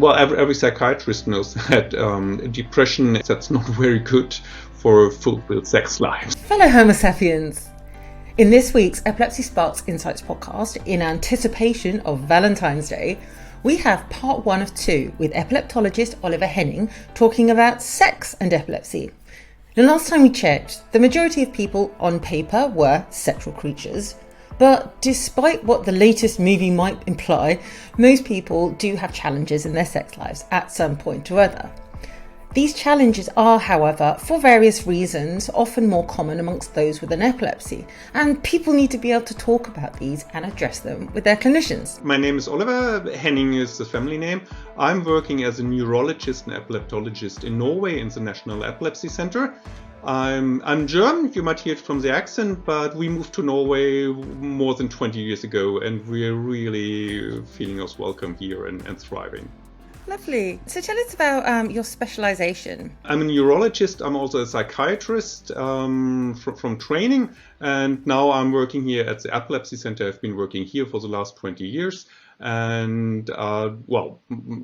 well, every psychiatrist knows that depression, that's not very good for a fulfilled sex life. Fellow Homo sapiens, in this week's Epilepsy Sparks Insights podcast, in anticipation of Valentine's Day, we have part 1 of 2 with epileptologist Oliver Henning talking about sex and epilepsy. The last time we checked, the majority of people on paper were sexual creatures, but despite what the latest movie might imply, most people do have challenges in their sex lives at some point or other. These challenges are, however, for various reasons, often more common amongst those with an epilepsy, and people need to be able to talk about these and address them with their clinicians. My name is Oliver, Henning is the family name. I'm working as a neurologist and epileptologist in Norway in the National Epilepsy Center. I'm German, you might hear it from the accent, but we moved to Norway more than 20 years ago, and we're really feeling us welcome here and thriving. Lovely. So tell us about your specialisation. I'm a neurologist. I'm also a psychiatrist from training. And now I'm working here at the Epilepsy Center. I've been working here for the last 20 years. And,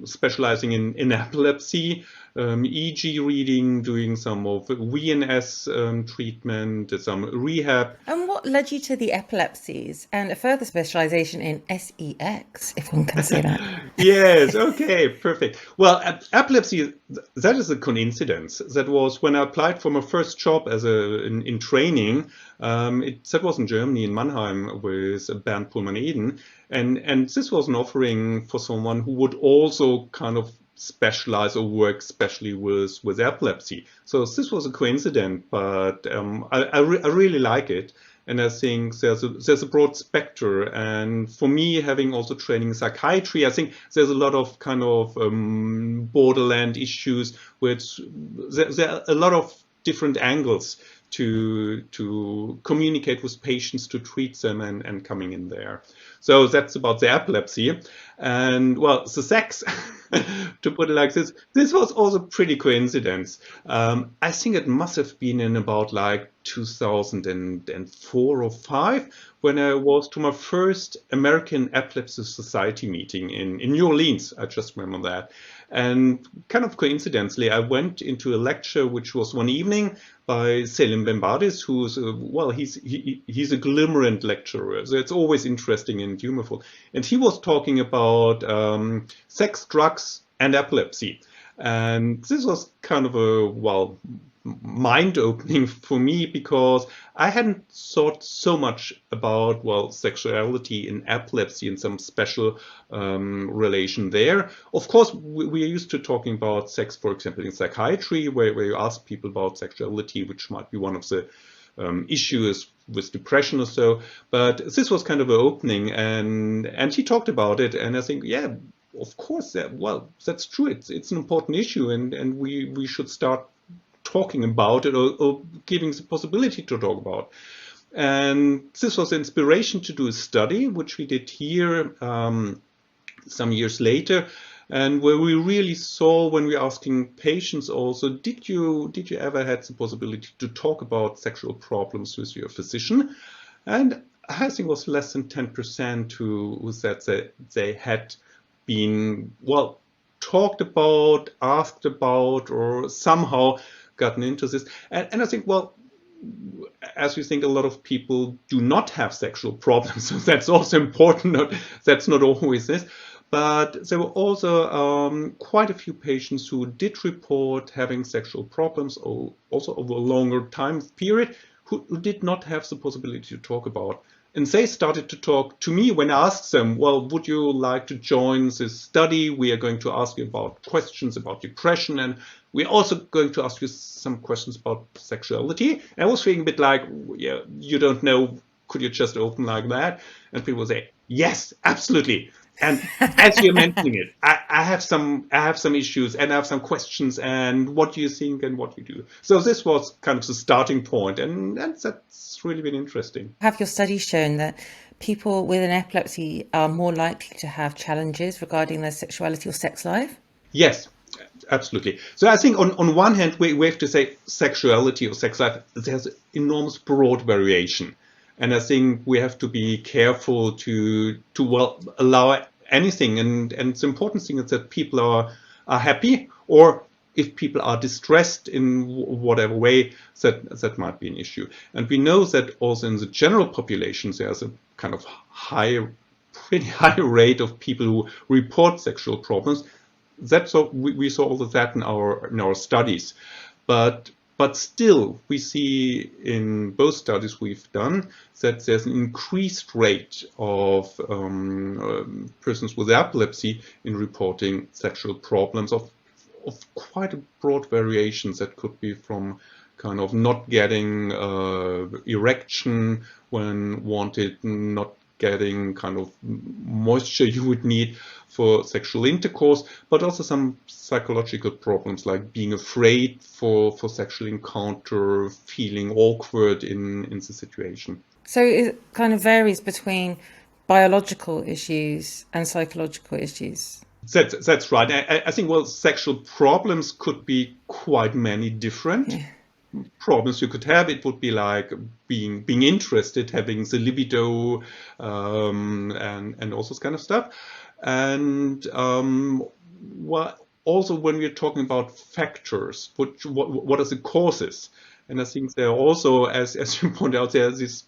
specializing in epilepsy, EEG reading, doing some of VNS treatment, some rehab. And what led you to the epilepsies and a further specialization in S.E.X, if one can say that? Yes, okay, perfect. Well, epilepsy, that is a coincidence. That was when I applied for my first job in training. That was in Germany, in Mannheim, with Bernd Pullman-Eden. And this was an offering for someone who would also kind of specialize or work specially with epilepsy. So this was a coincidence, but I really like it. And I think there's a broad spectrum. And for me, having also training in psychiatry, I think there's a lot of kind of borderland issues, which there are a lot of different angles to communicate with patients, to treat them and coming in there. So that's about the epilepsy. And well, the sex, to put it like this was also pretty coincidence. I think it must have been in about like 2004 or 5 when I was to my first American Epilepsy Society meeting in New Orleans. I just remember that. And kind of coincidentally, I went into a lecture which was one evening by Selim Bembadis, who's he's a glimmerant lecturer, so it's always interesting and humorful. And he was talking about sex, drugs, and epilepsy. And this was kind of a mind-opening for me, because I hadn't thought so much about sexuality in epilepsy and some special relation there. Of course, we are used to talking about sex, for example, in psychiatry, where you ask people about sexuality, which might be one of the issues with depression or so. But this was kind of an opening, and he talked about it, and I think, yeah, of course, that's true. It's an important issue, and we should start talking about it or giving the possibility to talk about. And this was the inspiration to do a study, which we did here some years later, and where we really saw, when we were asking patients also, did you ever had the possibility to talk about sexual problems with your physician? And I think it was less than 10% who said that they had been, talked about, asked about, or somehow gotten into this. And I think, as we think, a lot of people do not have sexual problems, so that's also important. That's not always this. But there were also quite a few patients who did report having sexual problems, or also over a longer time period, who did not have the possibility to talk about. And they started to talk to me when I asked them, would you like to join this study? We are going to ask you about questions about depression, and we're also going to ask you some questions about sexuality. And I was feeling a bit like, yeah, you don't know, could you just open like that? And people would say, yes, absolutely. And as you're mentioning it, I have some issues, and I have some questions, and what do you think and what you do? So this was kind of the starting point, and that's really been interesting. Have your studies shown that people with an epilepsy are more likely to have challenges regarding their sexuality or sex life? Yes, absolutely. So I think on one hand, we have to say sexuality or sex life, there's enormous broad variation. And I think we have to be careful to allow anything. And the important thing is that people are happy, or if people are distressed in whatever way, that might be an issue. And we know that also in the general population, there's a kind of pretty high rate of people who report sexual problems. We saw all of that in our studies. But still, we see in both studies we've done that there's an increased rate of persons with epilepsy in reporting sexual problems of quite a broad variations. That could be from kind of not getting erection when wanted, not getting kind of moisture you would need for sexual intercourse, but also some psychological problems like being afraid for sexual encounter, feeling awkward in the situation. So it kind of varies between biological issues and psychological issues. That's right. I think, well, sexual problems could be quite many different problems you could have. It would be like being interested, having the libido, and all this kind of stuff. And also when we're talking about factors, what are the causes? And I think there are also, as you pointed out, there's these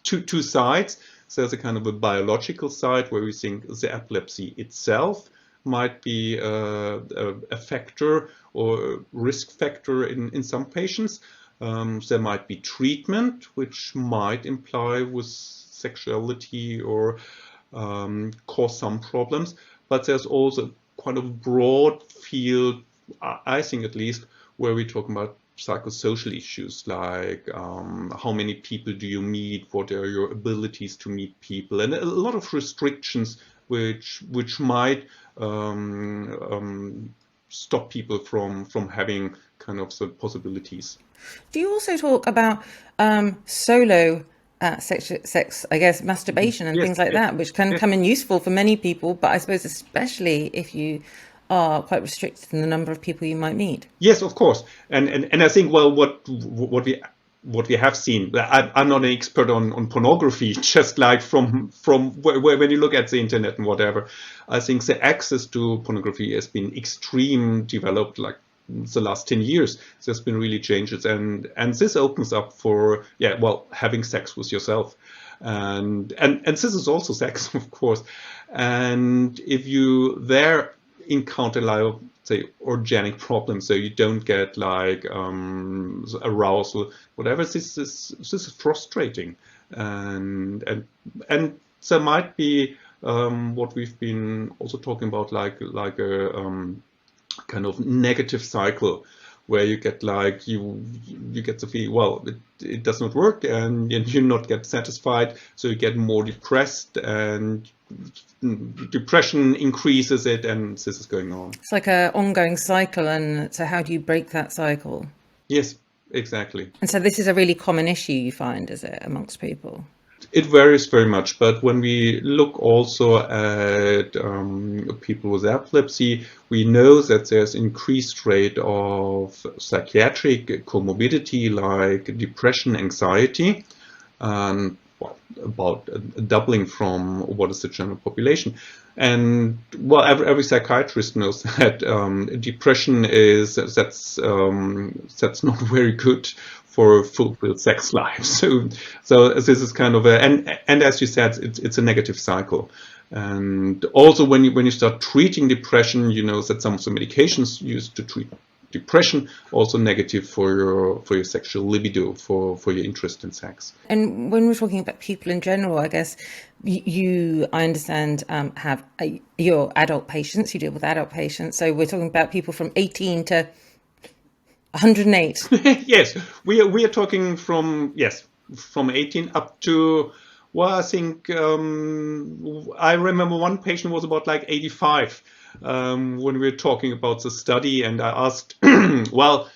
two sides. So there's a kind of a biological side where we think the epilepsy itself might be a factor or risk factor in some patients. There might be treatment, which might imply with sexuality or cause some problems. But there's also quite a broad field, I think at least, where we're talking about psychosocial issues like how many people do you meet, what are your abilities to meet people, and a lot of restrictions which might stop people from having kind of the possibilities. Do you also talk about solo sex, I guess, masturbation and things like that, which can come in useful for many people, but I suppose especially if you are quite restricted in the number of people you might meet? Yes, of course. And I think, well, what we have seen, I'm not an expert on pornography, just like from when you look at the internet and whatever, I think the access to pornography has been extreme developed like the last 10 years. There's been really changes, and this opens up for having sex with yourself, and this is also sex, of course. And if you there encounter like, say, organic problems, so you don't get like arousal, whatever, this is frustrating, and there might be what we've been also talking about, like a kind of negative cycle where you get like you get the feeling, well, it does not work, and you not get satisfied, so you get more depressed, and depression increases it, and this is going on. It's like an ongoing cycle, and so how do you break that cycle? Yes, exactly. And so this is a really common issue you find, is it, amongst people? It varies very much, but when we look also at people with epilepsy, we know that there's increased rate of psychiatric comorbidity like depression, anxiety, and about a doubling from what is the general population. And well, every psychiatrist knows that depression that's not very good for a fulfilled sex life. So this is kind of and as you said, it's a negative cycle. And also when you start treating depression, you know that some of the medications used to treat depression also negative for your sexual libido, for your interest in sex. And when we're talking about people in general, I guess you I understand, have your adult patients, you deal with adult patients. So we're talking about people from 18 to 108. Yes, we are talking from 18 up to, well, I think I remember one patient was about like 85 when we were talking about the study, and I asked, well,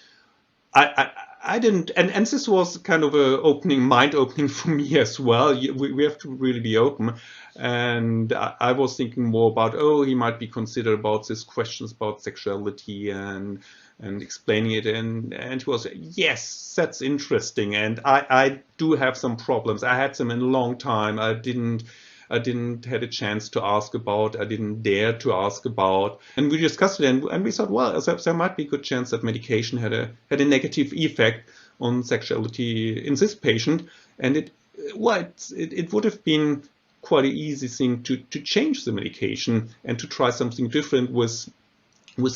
I didn't, and this was kind of a mind opening for me as well. We have to really be open, and I was thinking more about, he might be considered about these questions about sexuality and explaining it, and he was, yes, that's interesting, and I do have some problems. I had them in a long time. I didn't I didn't had a chance to ask about, I didn't dare to ask about. And we discussed it, and we thought, well, there might be a good chance that medication had a negative effect on sexuality in this patient. And it would have been quite an easy thing to change the medication and to try something different with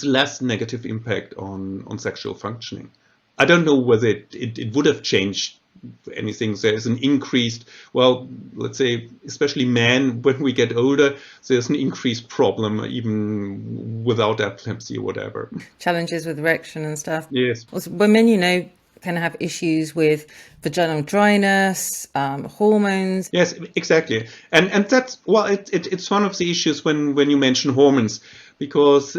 less negative impact on sexual functioning. I don't know whether it would have changed anything. There's an increased, well, let's say, especially men, when we get older, there's an increased problem even without epilepsy or whatever. Challenges with erection and stuff. Yes. Also, women, can have issues with vaginal dryness, hormones. Yes, exactly. And that's, well, it's one of the issues when you mention hormones, because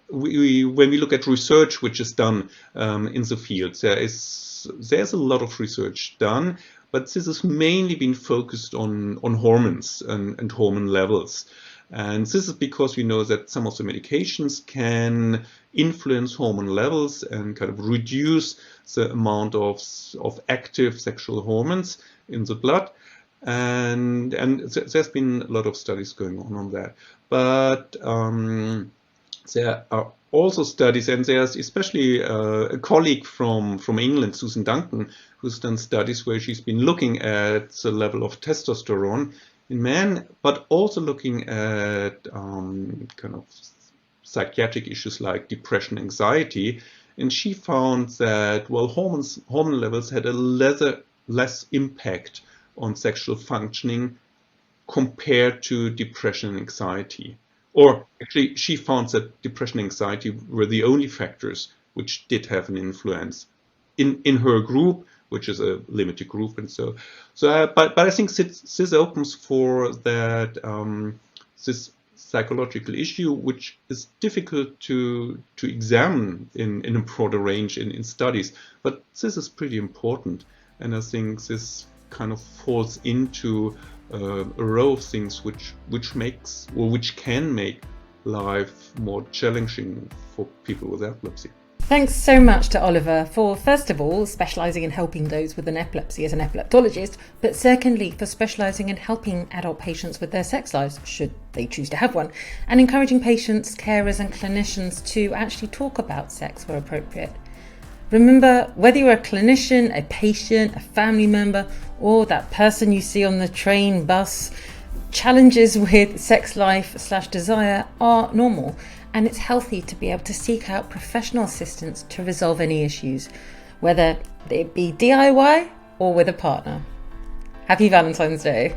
when we look at research which is done in the field, there's a lot of research done, but this has mainly been focused on hormones and hormone levels. And this is because we know that some of the medications can influence hormone levels and kind of reduce the amount of active sexual hormones in the blood. And there's been a lot of studies going on that. But there are also studies, and there's especially a colleague from England, Susan Duncan, who's done studies where she's been looking at the level of testosterone in men, but also looking at kind of psychiatric issues like depression, anxiety. And she found that, well, hormone levels had a less impact on sexual functioning compared to depression and anxiety. Or actually, she found that depression and anxiety were the only factors which did have an influence in her group, which is a limited group. And but I think this opens for that this psychological issue, which is difficult to examine in a broader range in studies. But this is pretty important, and I think this kind of falls into a row of things which can make life more challenging for people with epilepsy. Thanks so much to Oliver for, first of all, specialising in helping those with an epilepsy as an epileptologist, but secondly, for specialising in helping adult patients with their sex lives, should they choose to have one, and encouraging patients, carers and clinicians to actually talk about sex where appropriate. Remember, whether you're a clinician, a patient, a family member, or that person you see on the train, bus, challenges with sex life/desire are normal, and it's healthy to be able to seek out professional assistance to resolve any issues, whether it be DIY or with a partner. Happy Valentine's Day.